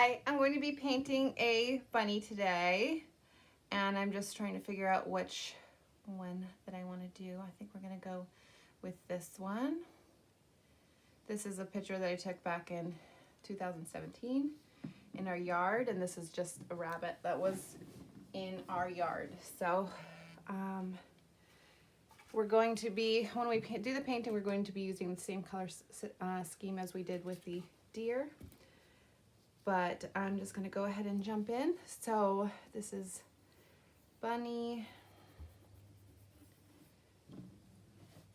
Hi, I'm going to be painting a bunny today, and I'm just trying to figure out which one that I want to do. I think we're going to go with this one. This is a picture that I took back in 2017 in our yard, and this is just a rabbit that was in our yard. So we're going to be, when we do the painting, we're going to be using the same color scheme as we did with the deer. But I'm just going to go ahead and jump in. So this is bunny.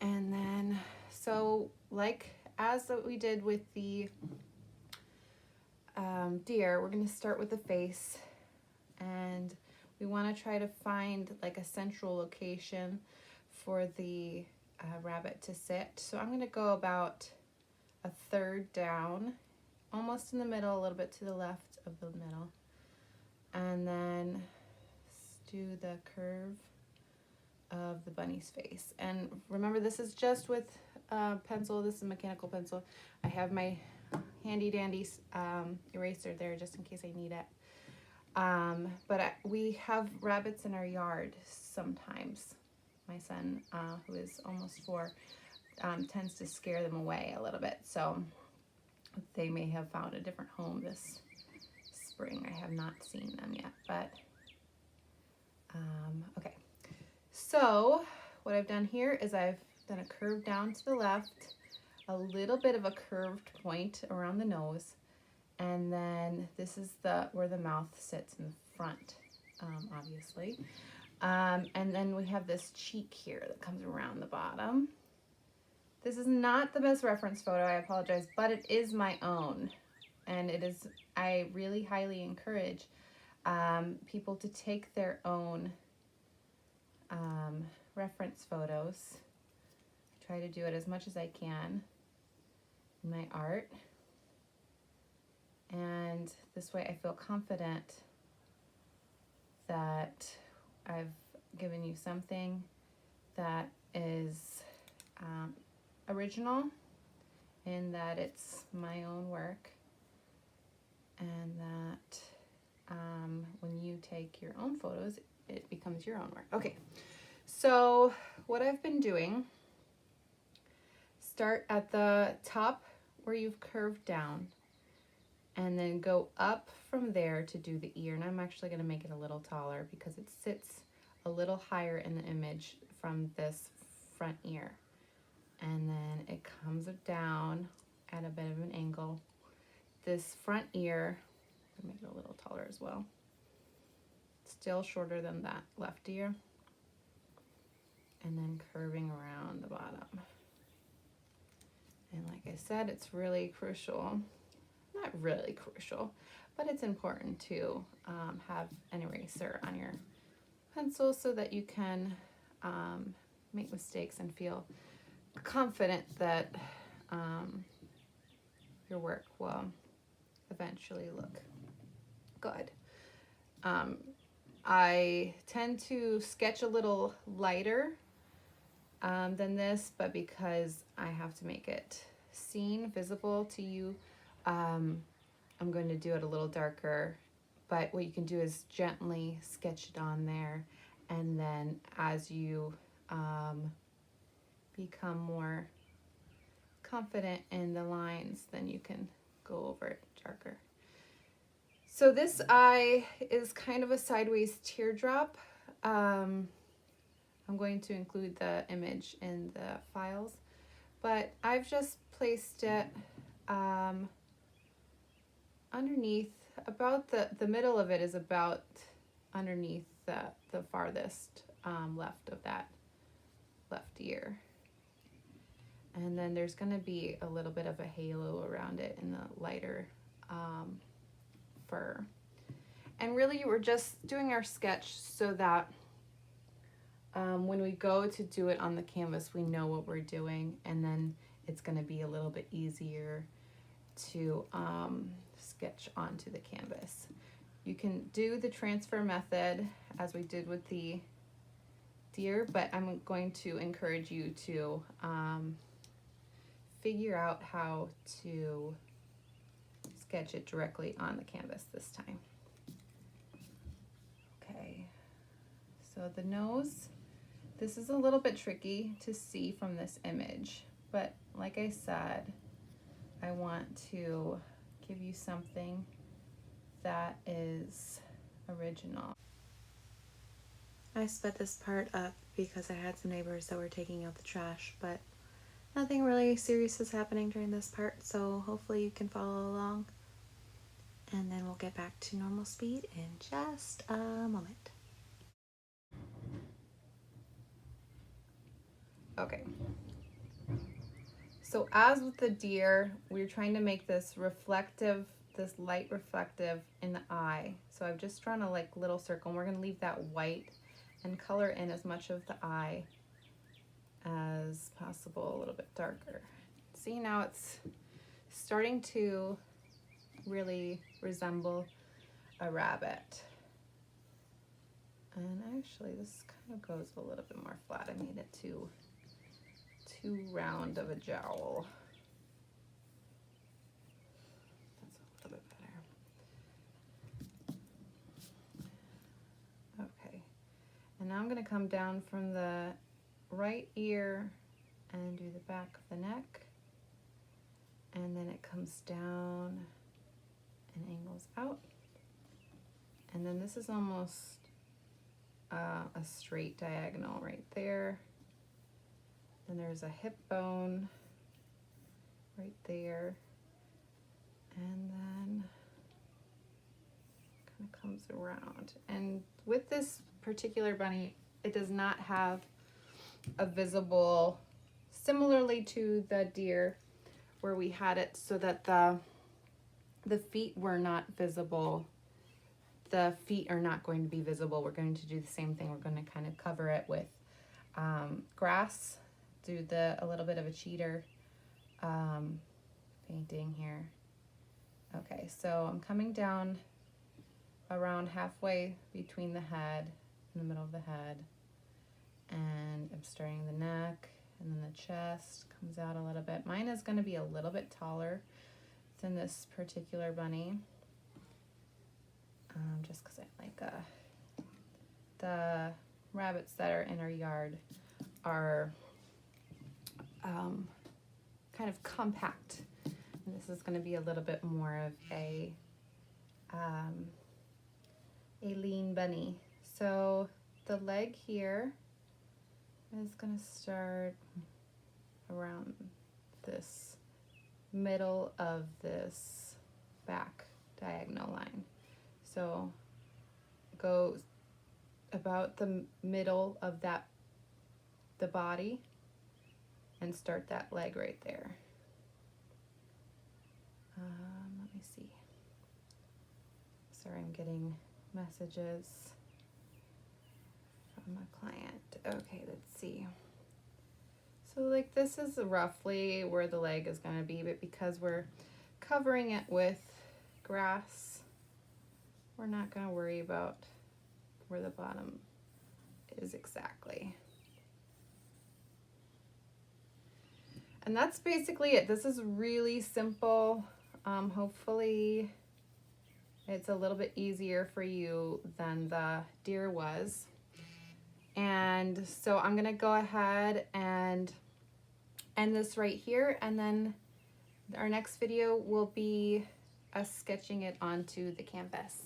And then, so like as we did with the deer, we're going to start with the face. And we want to try to find like a central location for the rabbit to sit. So I'm going to go about a third down, almost in the middle, a little bit to the left of the middle, and then do the curve of the bunny's face. And remember, this is just with pencil. This is a mechanical pencil. I have my handy dandy eraser there just in case I need it. But we have rabbits in our yard sometimes. My son, who is almost 4, tends to scare them away a little bit. So they may have found a different home this spring. I have not seen them yet, but okay. So what I've done here is I've done a curve down to the left, a little bit of a curved point around the nose, and then this is where the mouth sits in the front, obviously. And then we have this cheek here that comes around the bottom. This is not the best reference photo, I apologize, but it is my own. And it is, I really highly encourage people to take their own reference photos. I try to do it as much as I can in my art. And this way I feel confident that I've given you something that is original, in that it's my own work, and that when you take your own photos, it becomes your own work. Okay, so what I've been doing, start at the top where you've curved down, and then go up from there to do the ear. And I'm actually going to make it a little taller because it sits a little higher in the image from this front ear. And then it comes down at a bit of an angle. This front ear, I'll make it a little taller as well. Still shorter than that left ear. And then curving around the bottom. And like I said, it's really crucial. Not really crucial, but it's important to have an eraser on your pencil so that you can make mistakes and feel confident that your work will eventually look good. I tend to sketch a little lighter than this, but because I have to make it seen, visible to you, I'm going to do it a little darker. But what you can do is gently sketch it on there, and then as you become more confident in the lines, then you can go over it darker. So this eye is kind of a sideways teardrop. I'm going to include the image in the files, but I've just placed it underneath, about the middle of it is about underneath the farthest left of that left ear. And then there's going to be a little bit of a halo around it in the lighter fur. And really we're just doing our sketch so that when we go to do it on the canvas, we know what we're doing, and then it's going to be a little bit easier to sketch onto the canvas. You can do the transfer method as we did with the deer, but I'm going to encourage you to figure out how to sketch it directly on the canvas this time. Okay, so the nose, this is a little bit tricky to see from this image, but like I said, I want to give you something that is original. I sped this part up because I had some neighbors that were taking out the trash, but nothing really serious is happening during this part, so hopefully you can follow along. And then we'll get back to normal speed in just a moment. Okay. So as with the deer, we're trying to make this reflective, this light reflective in the eye. So I've just drawn a like little circle, and we're gonna leave that white and color in as much of the eye as possible, a little bit darker. See, now it's starting to really resemble a rabbit. And actually this kind of goes a little bit more flat. I made it too round of a jowl. That's a little bit better. Okay, and now I'm going to come down from the right ear and do the back of the neck, and then it comes down and angles out, and then this is almost a straight diagonal right there. Then there's a hip bone right there, and then kind of comes around. And with this particular bunny, it does not have a visible, similarly to the deer where we had it so that the feet were not visible. The feet are not going to be visible. We're going to do the same thing. We're going to kind of cover it with grass, do a little bit of a cheater painting here. Okay, so I'm coming down around halfway between the head, in the middle of the head, and I'm starting the neck, and then the chest comes out a little bit. Mine is going to be a little bit taller than this particular bunny, just because I like the rabbits that are in our yard are kind of compact, and this is going to be a little bit more of a lean bunny. So the leg here is going to start around this middle of this back diagonal line. So go about the middle of that, the body, and start that leg right there. Let me see. Sorry, I'm getting messages from a client. Okay, let's see. So like this is roughly where the leg is going to be, but because we're covering it with grass, we're not going to worry about where the bottom is exactly. And that's basically it. This is really simple. Hopefully it's a little bit easier for you than the deer was. And so I'm gonna go ahead and end this right here, and then our next video will be us sketching it onto the canvas.